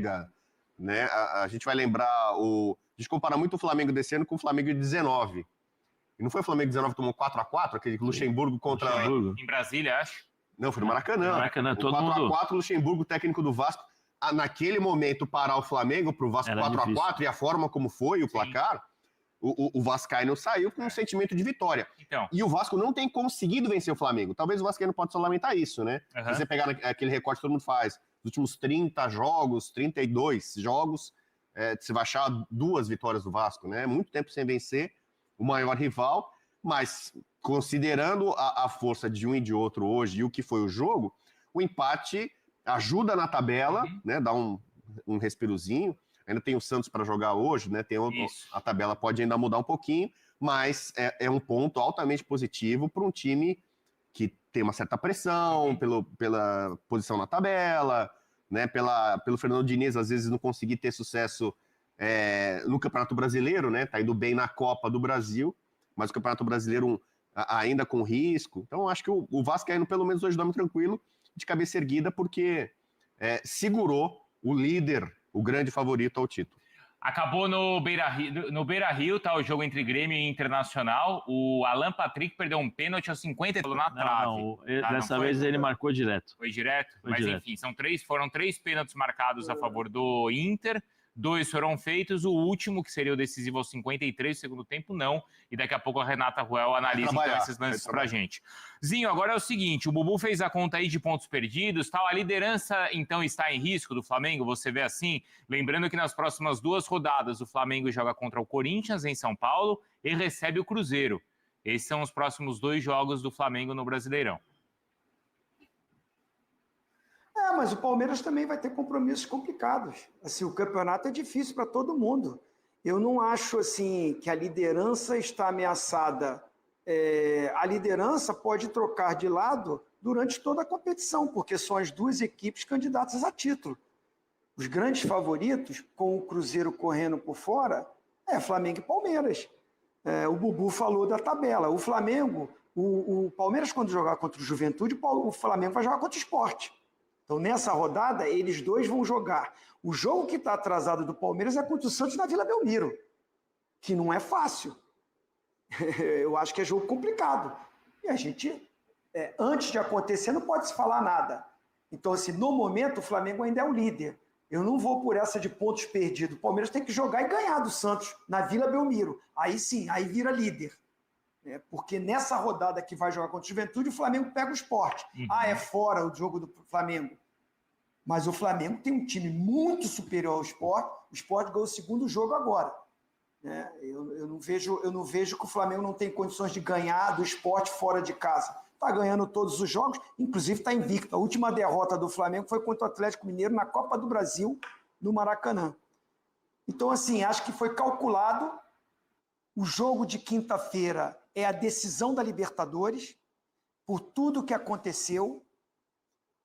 chega, né? A gente vai lembrar a gente compara muito o Flamengo desse ano com o Flamengo de 19. E não foi o Flamengo de 19 que tomou 4x4, aquele Luxemburgo contra... Luxemburgo. Em Brasília, acho. Não, foi no Maracanã. Maracanã, todo 4x4, Luxemburgo, técnico do Vasco. Naquele momento, parar o Flamengo pro Vasco 4x4 e a forma como foi o placar, o Vascaíno saiu com um sentimento de vitória. Então. E o Vasco não tem conseguido vencer o Flamengo. Talvez o Vascaíno possa só lamentar isso, né? Se você pegar aquele recorte que todo mundo faz, os últimos 30 jogos, 32 jogos, você vai achar 2 vitórias do Vasco, né? Muito tempo sem vencer, o maior rival, mas considerando a força de um e de outro hoje e o que foi o jogo, o empate ajuda na tabela, né? Dá um respirozinho. Ainda tem o Santos para jogar hoje, né? A tabela pode ainda mudar um pouquinho, mas é um ponto altamente positivo para um time que tem uma certa pressão pela posição na tabela, né? Pelo Fernando Diniz, às vezes, não conseguir ter sucesso no Campeonato Brasileiro, né? Tá indo bem na Copa do Brasil, mas o Campeonato Brasileiro ainda com risco. Então, acho que o Vascaíno, pelo menos hoje, dorme tranquilo, de cabeça erguida, porque segurou o líder, o grande favorito ao título. Acabou no Beira-Rio, tá o jogo entre Grêmio e Internacional. O Alan Patrick perdeu um pênalti aos 50 na trave. Dessa vez ele marcou direto. Foi direto? Mas direto. Enfim, foram 3 pênaltis marcados a favor do Inter. 2 foram feitos, o último, que seria o decisivo aos 53 do segundo tempo, não. E daqui a pouco a Renata Ruel analisa então esses lances pra gente. Zinho, agora é o seguinte, o Bubu fez a conta aí de pontos perdidos, tal. A liderança, então, está em risco do Flamengo, você vê assim? Lembrando que nas próximas 2 rodadas o Flamengo joga contra o Corinthians, em São Paulo, e recebe o Cruzeiro. Esses são os próximos 2 jogos do Flamengo no Brasileirão. Mas o Palmeiras também vai ter compromissos complicados. Assim, o campeonato é difícil para todo mundo. Eu não acho assim que a liderança está ameaçada. A liderança pode trocar de lado durante toda a competição, porque são as 2 equipes candidatas a título. Os grandes favoritos, com o Cruzeiro correndo por fora, Flamengo e Palmeiras. O Bubu falou da tabela. O Flamengo, o Palmeiras, quando jogar contra o Juventude, o Flamengo vai jogar contra o Sport. Então, nessa rodada, eles 2 vão jogar. O jogo que está atrasado do Palmeiras é contra o Santos na Vila Belmiro, que não é fácil. Eu acho que é jogo complicado. E a gente, antes de acontecer, não pode se falar nada. Então, assim, no momento, o Flamengo ainda é o líder. Eu não vou por essa de pontos perdidos. O Palmeiras tem que jogar e ganhar do Santos na Vila Belmiro. Aí sim, aí vira líder. Porque nessa rodada que vai jogar contra o Juventude, o Flamengo pega o Sport. É fora o jogo do Flamengo. Mas o Flamengo tem um time muito superior ao Sport. O Sport ganhou o 2º jogo agora. Eu não vejo que o Flamengo não tem condições de ganhar do Sport fora de casa. Está ganhando todos os jogos, inclusive está invicto. A última derrota do Flamengo foi contra o Atlético Mineiro na Copa do Brasil, no Maracanã. Então, assim, acho que foi calculado. O jogo de quinta-feira é a decisão da Libertadores, por tudo que aconteceu.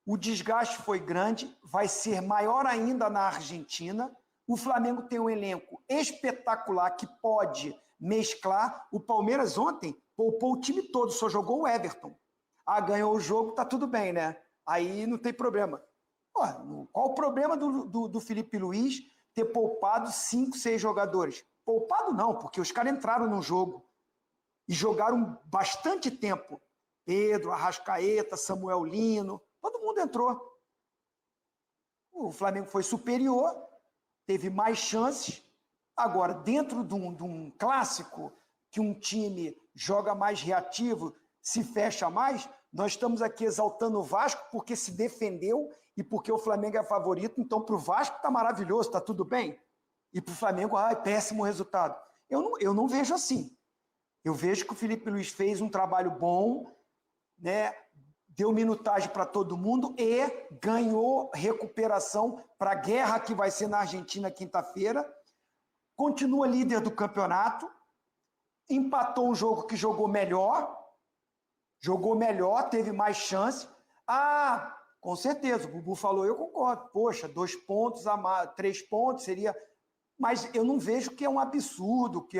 O desgaste foi grande, vai ser maior ainda na Argentina. O Flamengo tem um elenco espetacular que pode mesclar. O Palmeiras ontem poupou o time todo, só jogou o Everton. Ganhou o jogo, tá tudo bem, né? Aí não tem problema. Qual o problema do Felipe Luiz ter poupado 5, 6 jogadores? Poupado não, porque os caras entraram no jogo e jogaram bastante tempo. Pedro, Arrascaeta, Samuel Lino, todo mundo entrou. O Flamengo foi superior, teve mais chances. Agora, dentro de um clássico, que um time joga mais reativo, se fecha mais, nós estamos aqui exaltando o Vasco porque se defendeu e porque o Flamengo é favorito, então para o Vasco está maravilhoso, está tudo bem. E para o Flamengo, péssimo resultado. Eu não vejo assim. Eu vejo que o Felipe Luiz fez um trabalho bom, né? Deu minutagem para todo mundo e ganhou recuperação para a guerra que vai ser na Argentina quinta-feira. Continua líder do campeonato. Empatou um jogo que jogou melhor, teve mais chance. Com certeza, o Bubu falou, eu concordo. Poxa, 2 pontos, 3 pontos seria... Mas eu não vejo que é um absurdo, que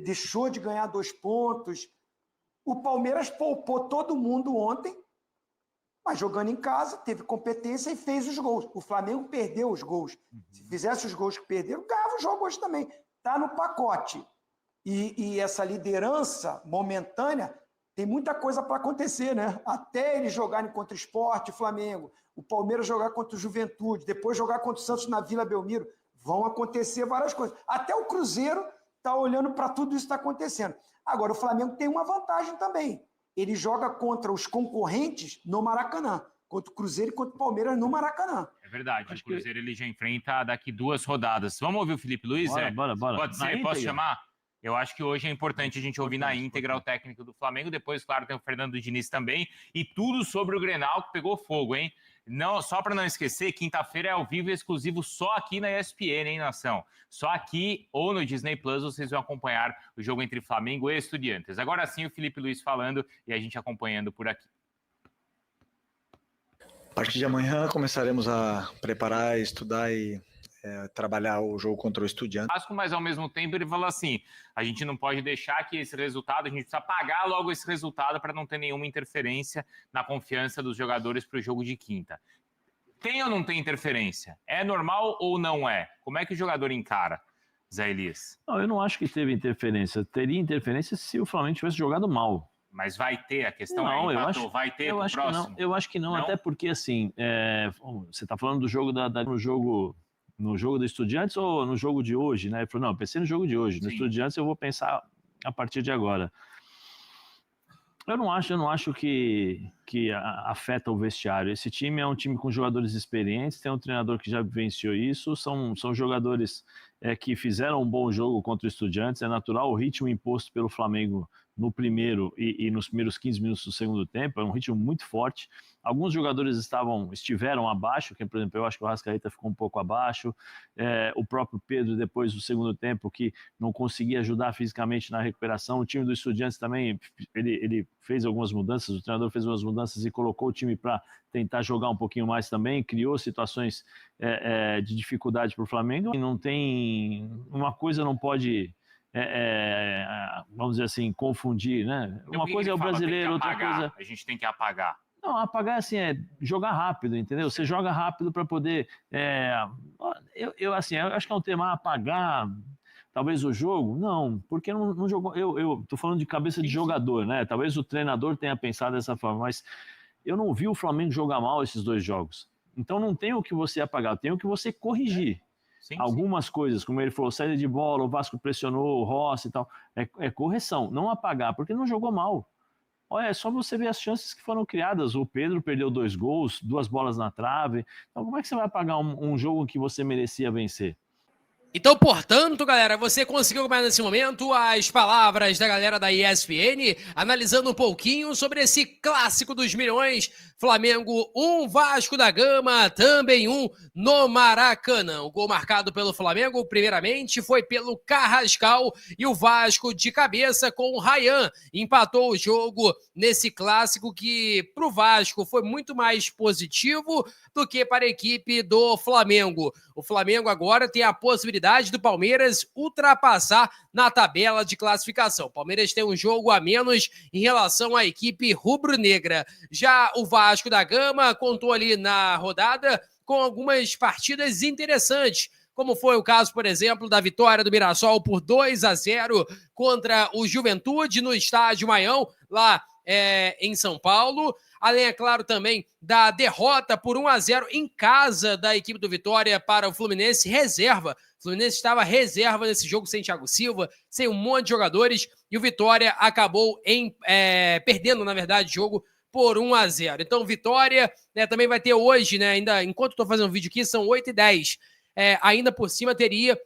deixou de ganhar 2 pontos. O Palmeiras poupou todo mundo ontem, mas jogando em casa, teve competência e fez os gols. O Flamengo perdeu os gols. Se fizesse os gols que perderam, ganhava o jogo hoje também. Está no pacote. E essa liderança momentânea, tem muita coisa para acontecer, né? Até eles jogarem contra o Sport, o Flamengo, o Palmeiras jogar contra o Juventude, depois jogar contra o Santos na Vila Belmiro, vão acontecer várias coisas. Até o Cruzeiro está olhando para tudo isso que está acontecendo. Agora, o Flamengo tem uma vantagem também. Ele joga contra os concorrentes no Maracanã, contra o Cruzeiro e contra o Palmeiras no Maracanã. É verdade, o Cruzeiro ele já enfrenta daqui 2 rodadas. Vamos ouvir o Felipe Luiz? Bora. Pode ser? Posso chamar? Eu acho que hoje é importante a gente ouvir na íntegra o técnico do Flamengo. Depois, claro, tem o Fernando Diniz também. E tudo sobre o Grenal que pegou fogo, hein? Não, só para não esquecer, quinta-feira é ao vivo e exclusivo só aqui na ESPN, hein, nação? Só aqui ou no Disney Plus vocês vão acompanhar o jogo entre Flamengo e Estudiantes. Agora sim, o Felipe Luiz falando e a gente acompanhando por aqui. A partir de amanhã começaremos a preparar, estudar e trabalhar o jogo contra o Estudiantes. Mas ao mesmo tempo ele falou assim, a gente não pode deixar que esse resultado, a gente precisa pagar logo esse resultado para não ter nenhuma interferência na confiança dos jogadores para o jogo de quinta. Tem ou não tem interferência? É normal ou não é? Como é que o jogador encara, Zé Elias? Não, eu não acho que teve interferência. Teria interferência se o Flamengo tivesse jogado mal. Mas vai ter, a questão não, empatou, vai ter pro próximo? Eu acho que não, até porque assim, você está falando do jogo no jogo do Estudiantes ou no jogo de hoje, né? Ele falou, não, eu pensei no jogo de hoje. No Estudiantes eu vou pensar a partir de agora. Eu não acho que afeta o vestiário. Esse time é um time com jogadores experientes, tem um treinador que já vivenciou isso, são jogadores que fizeram um bom jogo contra o Estudiantes. É natural o ritmo imposto pelo Flamengo no primeiro e nos primeiros 15 minutos do segundo tempo, é um ritmo muito forte. Alguns jogadores estiveram abaixo, que, por exemplo, eu acho que o Arrascaeta ficou um pouco abaixo, o próprio Pedro, depois do segundo tempo, que não conseguia ajudar fisicamente na recuperação. O time do Estudiantes também, ele fez algumas mudanças, o treinador fez algumas mudanças e colocou o time para tentar jogar um pouquinho mais também, criou situações de dificuldade para o Flamengo. E não tem... Uma coisa não pode... vamos dizer assim, confundir, né? Uma coisa é o brasileiro, outra coisa... A gente tem que apagar. Não, apagar assim é jogar rápido, entendeu? Você joga rápido para poder... eu acho que é um tema apagar talvez o jogo. Não, porque não jogou... Eu tô falando de cabeça de jogador, né? Talvez o treinador tenha pensado dessa forma, mas eu não vi o Flamengo jogar mal esses 2 jogos. Então não tem o que você apagar, tem o que você corrigir. Sim. Algumas coisas, como ele falou, saída de bola, o Vasco pressionou, o Rossi e tal, é correção, não apagar, porque não jogou mal. Olha, é só você ver as chances que foram criadas. O Pedro perdeu 2 gols, 2 bolas na trave. Então como é que você vai apagar um jogo que você merecia vencer? Então, portanto, galera, você conseguiu acompanhar nesse momento as palavras da galera da ESPN, analisando um pouquinho sobre esse clássico dos milhões. Flamengo 1, Vasco da Gama também 1 no Maracanã. O gol marcado pelo Flamengo, primeiramente, foi pelo Carrascal e o Vasco de cabeça com o Ryan. Empatou o jogo nesse clássico que, pro Vasco, foi muito mais positivo do que para a equipe do Flamengo. O Flamengo agora tem a possibilidade do Palmeiras ultrapassar na tabela de classificação. O Palmeiras tem um jogo a menos em relação à equipe rubro-negra. Já o Vasco da Gama contou ali na rodada com algumas partidas interessantes, como foi o caso, por exemplo, da vitória do Mirassol por 2-0 contra o Juventude no Estádio Maião, lá em São Paulo. Além, é claro, também da derrota por 1-0 em casa da equipe do Vitória para o Fluminense reserva. O Fluminense estava reserva nesse jogo sem Thiago Silva, sem um monte de jogadores, e o Vitória acabou perdendo, na verdade, o jogo por 1-0. Então, Vitória também vai ter hoje, né, ainda enquanto estou fazendo um vídeo aqui, são 8h10. Ainda por cima teria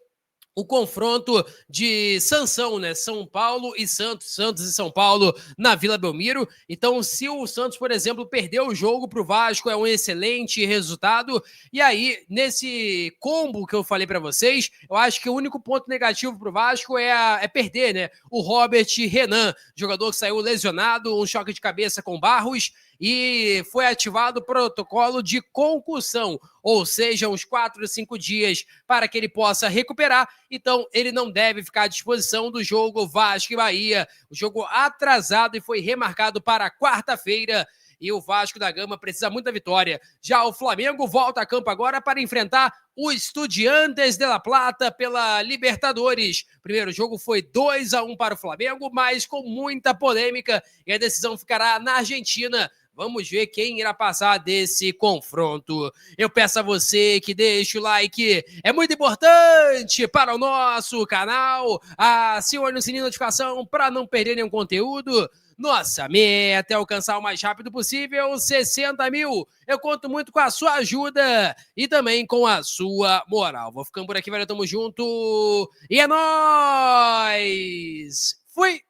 o confronto de Sansão, né? São Paulo e Santos, Santos e São Paulo na Vila Belmiro. Então, se o Santos, por exemplo, perder o jogo para o Vasco, é um excelente resultado. E aí, nesse combo que eu falei para vocês, eu acho que o único ponto negativo para o Vasco é perder, né? O Robert Renan, jogador que saiu lesionado, um choque de cabeça com Barros, e foi ativado o protocolo de concussão, ou seja, uns 4 ou 5 dias para que ele possa recuperar. Então, ele não deve ficar à disposição do jogo Vasco e Bahia. O jogo atrasado e foi remarcado para quarta-feira. e o Vasco da Gama precisa muito da vitória. Já o Flamengo volta a campo agora para enfrentar o Estudiantes de La Plata pela Libertadores. O primeiro jogo foi 2-1 para o Flamengo, mas com muita polêmica, e a decisão ficará na Argentina. Vamos ver quem irá passar desse confronto. Eu peço a você que deixe o like, é muito importante para o nosso canal. Acione o sininho de notificação para não perder nenhum conteúdo. Nossa meta é alcançar o mais rápido possível 60 mil. Eu conto muito com a sua ajuda e também com a sua moral. Vou ficando por aqui, velho. Tamo junto. E é nóis! Fui!